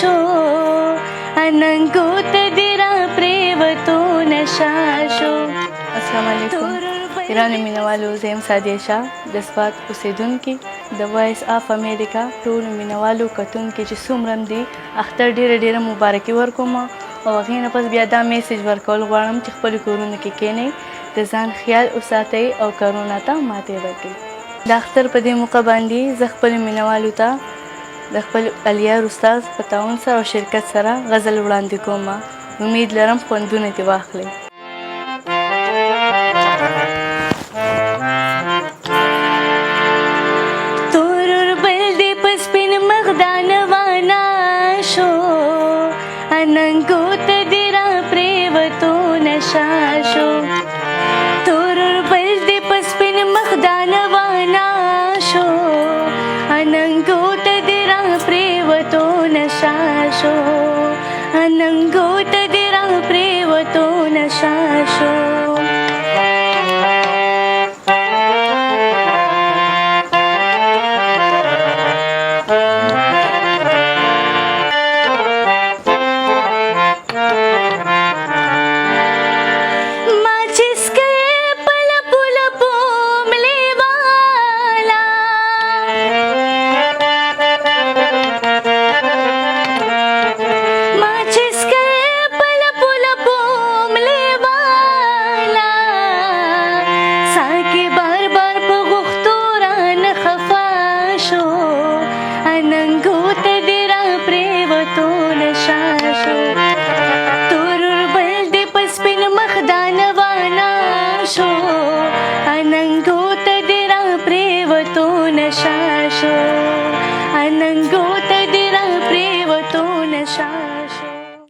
شو اننګو ته دې را پرېوتو نشه شو. السلام علیکم ګرانو مینوالو، زه یم سادیه شاه د سوات اوسېدونکي د وایس آف امریکا ټولو مینوالو کتونکي چې څومره هم دي اختر ډېره مبارکي ورکوم او هغې نه پس بیا دا میسیج ورکول غواړم چې خپلو کورونو کې کښېنئ، د ځان خیال وساتئ او کرونا ته ماتې ورکړئ. د اختر په دې موقع باندې زه خپلو مینوالو ته د خپل الیار استاد په تعاون سره او شرکت سره غزل وړاندې کوم. امید لرم خوندونه دې واخلئ. اننګو ته دې را پرېوتو نشه شو، تور بل دې په سپین مخ دانوانا شو. اننګو ته دې را پرېوتو نشه شو، اننګو ته دې را پرېوتو نشه شو. اننګو ته دې را پرېوتو نشه شو، تور بل دې په سپین مخ دانوانا شو. اننګو ته دې را پرېوتو نشه شو، اننګو ته دې را پرېوتو نشه